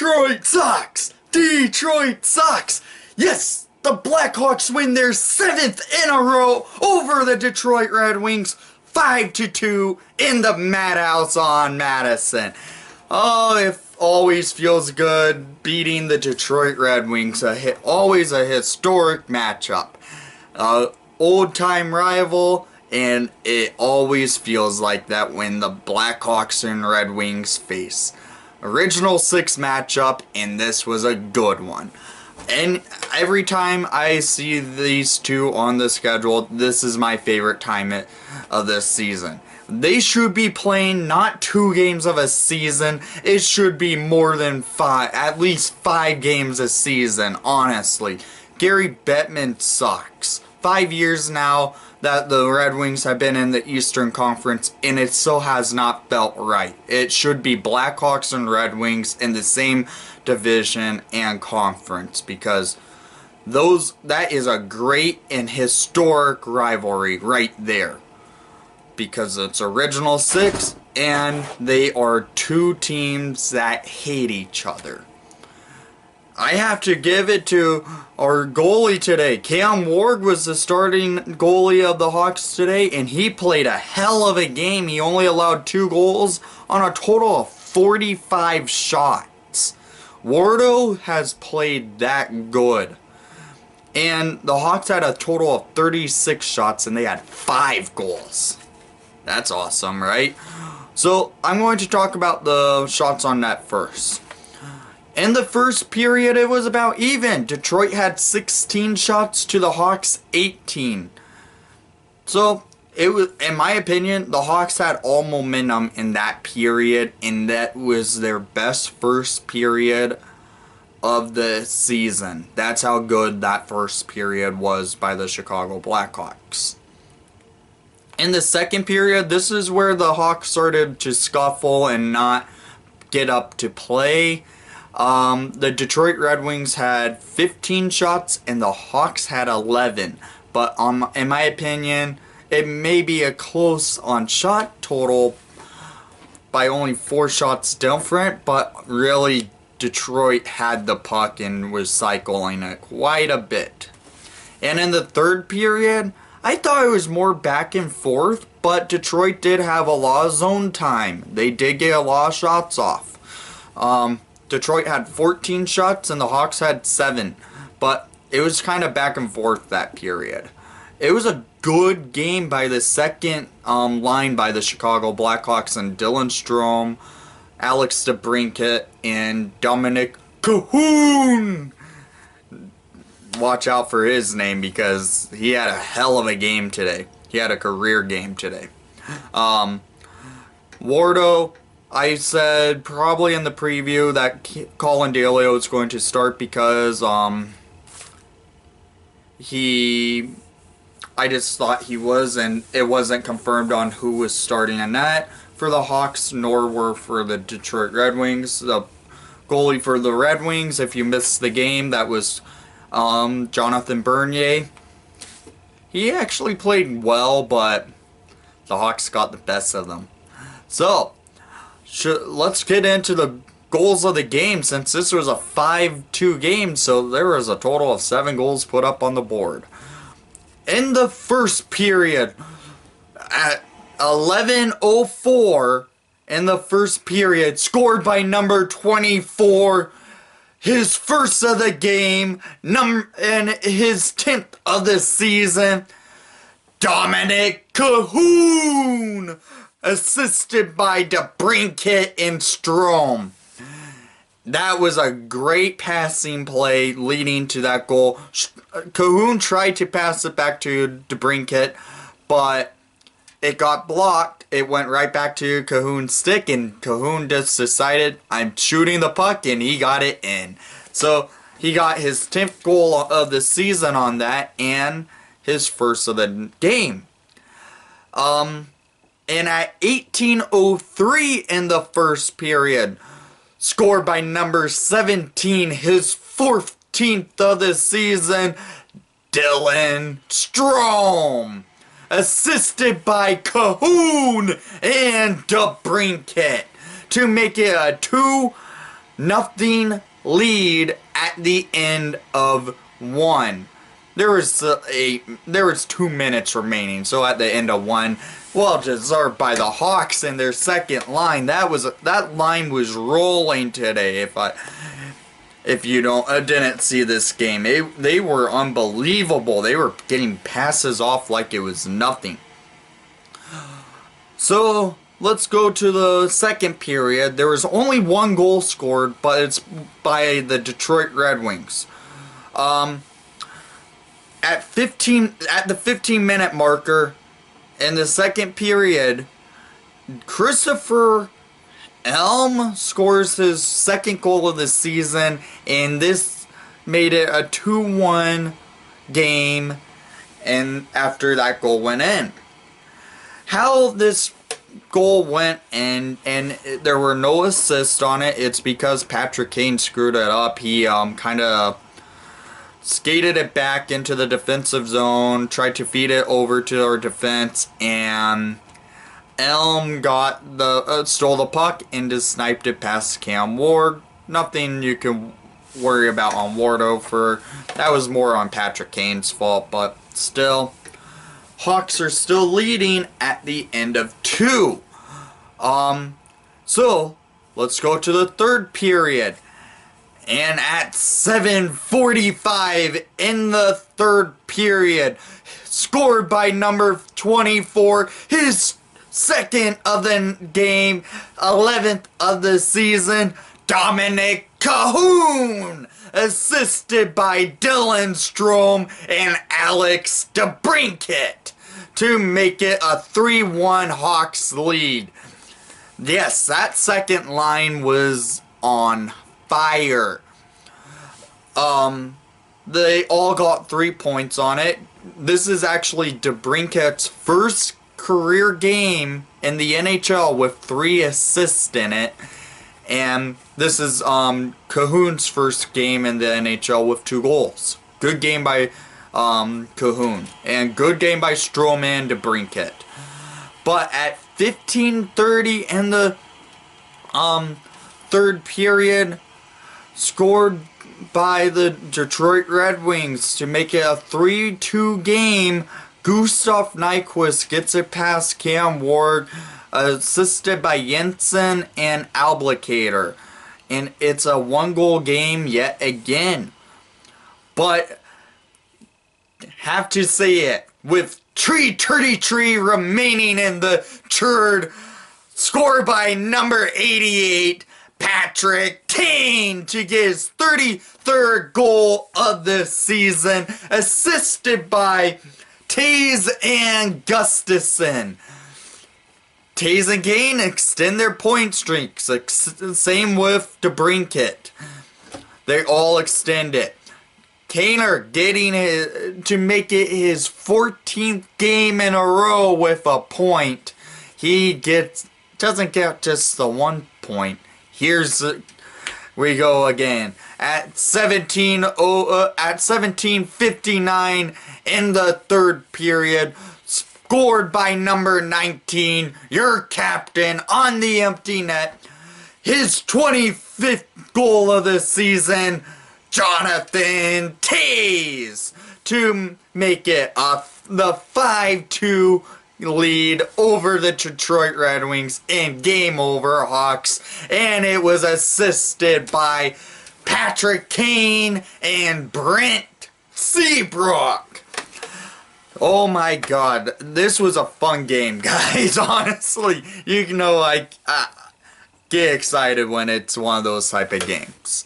Detroit sucks! Detroit sucks! Yes, the Blackhawks win their 7th in a row over the Detroit Redwings, 5-2 in the Madhouse on Madison. Oh, it always feels good beating the Detroit Redwings. Always a historic matchup. Old-time rival, and it always feels like that when the Blackhawks and Red Wings face. Original 6 matchup, and this was a good one. And every time I see these two on the schedule, this is my favorite time of this season. They should be playing not 2 games of a season. It should be more than 5, at least 5 games a season, honestly. Gary Bettman sucks. 5 years now that the Red Wings have been in the Eastern Conference, and it still has not felt right. It should be Blackhawks and Red Wings in the same division and conference, because that is a great and historic rivalry right there. Because it's original 6, and they are 2 teams that hate each other. I have to give it to our goalie today. Cam Ward was the starting goalie of the Hawks today, and he played a hell of a game. He only allowed 2 goals on a total of 45 shots. Wardo has played that good. And the Hawks had a total of 36 shots, and they had 5 goals. That's awesome, right? So, I'm going to talk about the shots on net first. In the first period, it was about even. Detroit had 16 shots to the Hawks 18. So, it was, in my opinion, the Hawks had all momentum in that period, and that was their best first period of the season. That's how good that first period was by the Chicago Blackhawks. In the second period, this is where the Hawks started to scuffle and not get up to play. The Detroit Red Wings had 15 shots and the Hawks had 11. But in my opinion, it may be a close on shot total by only 4 shots different, but really Detroit had the puck and was cycling it quite a bit. And in the third period, I thought it was more back and forth, but Detroit did have a lot of zone time. They did get a lot of shots off. Detroit had 14 shots and the Hawks had 7, but it was kind of back and forth that period. It was a good game by the second line by the Chicago Blackhawks, and Dylan Strome, Alex DeBrincat, and Dominic Cahoon. Watch out for his name because he had a hell of a game today. He had a career game today. Wardo, I said probably in the preview that Colin Delio is going to start because I just thought he was, and it wasn't confirmed on who was starting in net for the Hawks, nor were for the Detroit Red Wings. The goalie for the Red Wings, if you missed the game, that was Jonathan Bernier. He actually played well, but the Hawks got the best of them. So, let's get into the goals of the game, since this was a 5-2 game, so there was a total of 7 goals put up on the board. In the first period, at 11:04 in the first period, scored by number 24, his first of the game, and his 10th of the season, Dominic Cahoon, assisted by DeBrincat and Strome. That was a great passing play leading to that goal. Cahoon tried to pass it back to DeBrincat, but it got blocked. It went right back to Cahoon's stick, and Cahoon just decided, I'm shooting the puck, and he got it in. So, he got his 10th goal of the season on that, and his first of the game. And at 18:03 in the first period, scored by number 17, his 14th of the season, Dylan Strome, assisted by Cahoon and DeBrincat to make it a 2-0 nothing lead at the end of one. There was 2 minutes remaining, so at the end of one, well deserved by the Hawks and their second line. That line was rolling today. If you didn't see this game, they were unbelievable. They were getting passes off like it was nothing. So let's go to the second period. There was only one goal scored, but it's by the Detroit Red Wings. At the 15-minute marker in the second period, Christopher Elm scores his second goal of the season, and this made it a 2-1 game, and after that goal went in. How this goal went and there were no assists on it, it's because Patrick Kane screwed it up. He kind of skated it back into the defensive zone, tried to feed it over to our defense, and Elm got stole the puck and just sniped it past Cam Ward. Nothing you can worry about on Wardo that was more on Patrick Kane's fault, but still, Hawks are still leading at the end of 2. So let's go to the third period. And at 7:45 in the third period, scored by number 24, his second of the game, 11th of the season, Dominic Cahoon, assisted by Dylan Strome and Alex DeBrincat to make it a 3-1 Hawks lead. Yes, that second line was on fire. They all got 3 points on it. This is actually DeBrincat's first career game in the NHL with 3 assists in it. And this is Cahoon's first game in the NHL with 2 goals. Good game by Cahoon. And good game by Strome and DeBrincat. But at 15:30 in the third period, scored by the Detroit Red Wings to make it a 3-2 game. Gustav Nyquist gets it past Cam Ward, assisted by Jensen and Alblicator. And it's a 1-goal game yet again. But have to say it, with 3:33 remaining in the third, scored by number 88, Patrick Kane, to get his 33rd goal of the season, assisted by Taze and Gustafson. Taze and Kane extend their point streaks. Same with DeBrincat. They all extend it. Kaner getting to make it his 14th game in a row with a point. He doesn't get just the 1 point. We go again. At 17:59 in the third period, scored by number 19, your captain on the empty net, his 25th goal of the season, Jonathan Taze, to make it the 5-2 lead over the Detroit Red Wings in Game Over Hawks, and it was assisted by Patrick Kane and Brent Seabrook. Oh my god, this was a fun game, guys. Honestly, you know, I get excited when it's one of those type of games.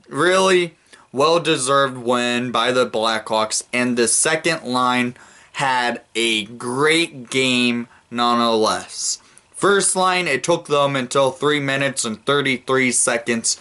Really well-deserved win by the Blackhawks, and the second line had a great game nonetheless. First line, it took them until 3 minutes and 33 seconds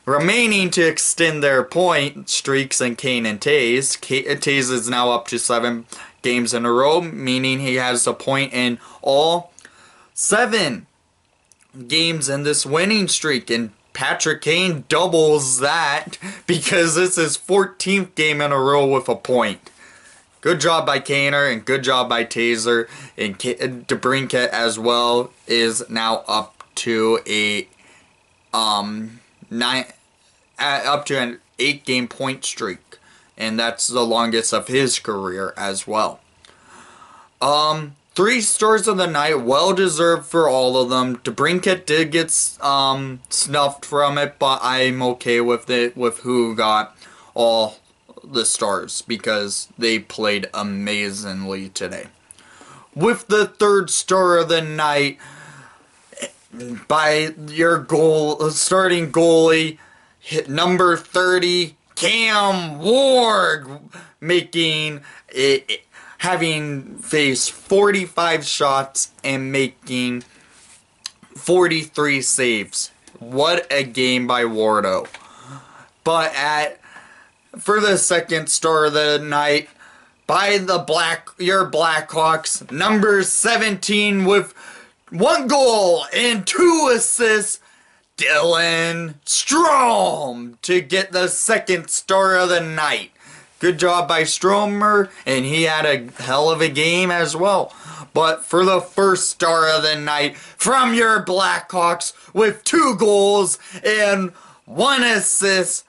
remaining to extend their point streaks in Kane and Taze. Taze is now up to 7 games in a row, meaning he has a point in all 7 games in this winning streak, and Patrick Kane doubles that because this is his 14th game in a row with a point. Good job by Kaner and good job by Tazer, and DeBrincat as well is now up to a up to an 8-game point streak, and that's the longest of his career as well. 3 stars of the night, well deserved for all of them. DeBrincat did get snuffed from it, but I'm okay with it, with who got all the stars, because they played amazingly today. With the 3rd star of the night, by your starting goalie, hit number 30, Cam Ward, having faced 45 shots and making 43 saves. What a game by Wardo. But for the 2nd star of the night, by your Blackhawks, number 17 with 1 goal and 2 assists, Dylan Strome, to get the 2nd star of the night. Good job by Stromer, and he had a hell of a game as well. But for the 1st star of the night, from your Blackhawks, with 2 goals and 1 assist,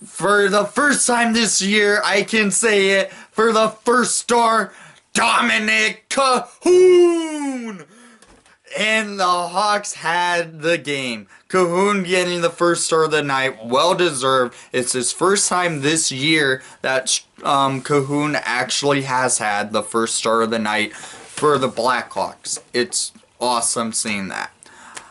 for the first time this year, I can say it, for the 1st star, Dominic Cahoon! And the Hawks had the game. Cahoon getting the 1st star of the night, well deserved. It's his first time this year that Cahoon actually has had the 1st star of the night for the Blackhawks. It's awesome seeing that.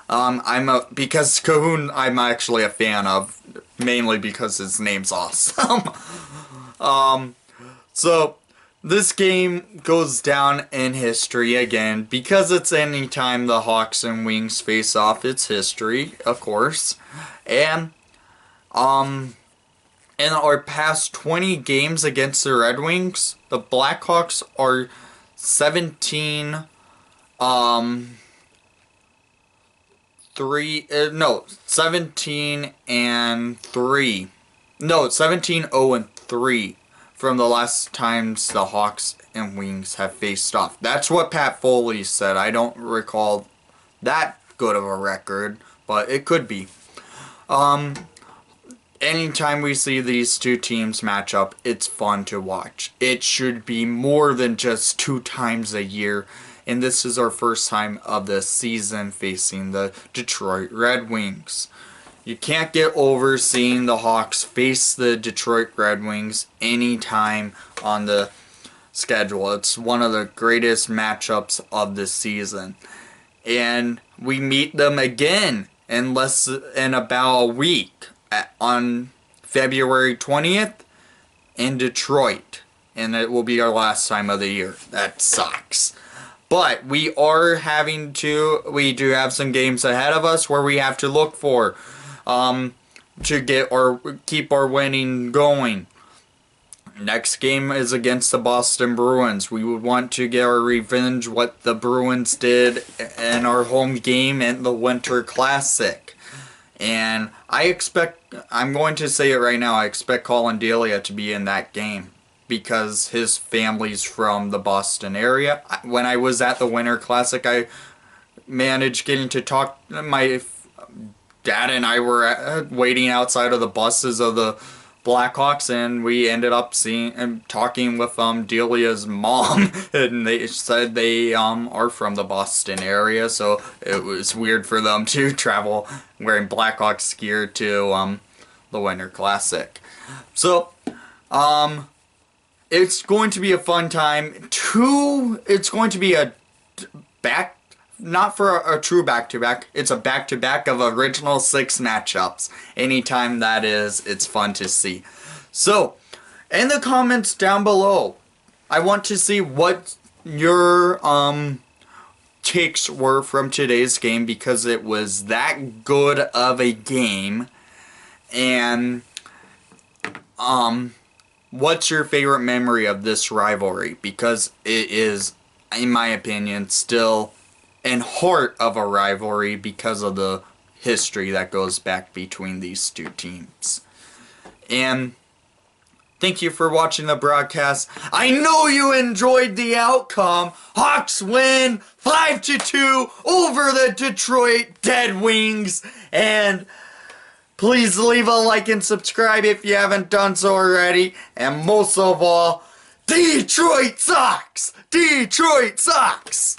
Because Cahoon I'm actually a fan of, mainly because his name's awesome. So this game goes down in history again, because it's any time the Hawks and Wings face off, it's history, of course. And in our past 20 games against the Redwings, the Blackhawks are 17 0-3 from the last times the Hawks and Wings have faced off. That's what Pat Foley said. I don't recall that good of a record, but it could be. Anytime we see these 2 teams match up, it's fun to watch. It should be more than just 2 times a year, and this is our first time of the season facing the Detroit Red Wings. You can't get over seeing the Hawks face the Detroit Red Wings anytime on the schedule. It's one of the greatest matchups of the season. And we meet them again in about a week on February 20th in Detroit. And it will be our last time of the year. That sucks. But we do have some games ahead of us where we have to look for to get or keep our winning going. Next game is against the Boston Bruins. We would want to get our revenge what the Bruins did in our home game in the Winter Classic. And I'm going to say it right now, I expect Colin Delia to be in that game, because his family's from the Boston area. When I was at the Winter Classic, I managed getting to talk. My dad and I were waiting outside of the buses of the Blackhawks, and we ended up seeing and talking with Delia's mom, and they said they are from the Boston area, so it was weird for them to travel wearing Blackhawks gear to the Winter Classic. So it's going to be a fun time. It's going to be a not for a true back-to-back, it's a back-to-back of original 6 matchups. Anytime that is, it's fun to see. So, in the comments down below, I want to see what your takes were from today's game, because it was that good of a game. And what's your favorite memory of this rivalry? Because it is, in my opinion, still and heart of a rivalry because of the history that goes back between these 2 teams. And thank you for watching the broadcast. I know you enjoyed the outcome. Hawks win 5-2 over the Detroit Red Wings. And Please leave a like and subscribe if you haven't done so already. And most of all, Detroit sucks! Detroit sucks!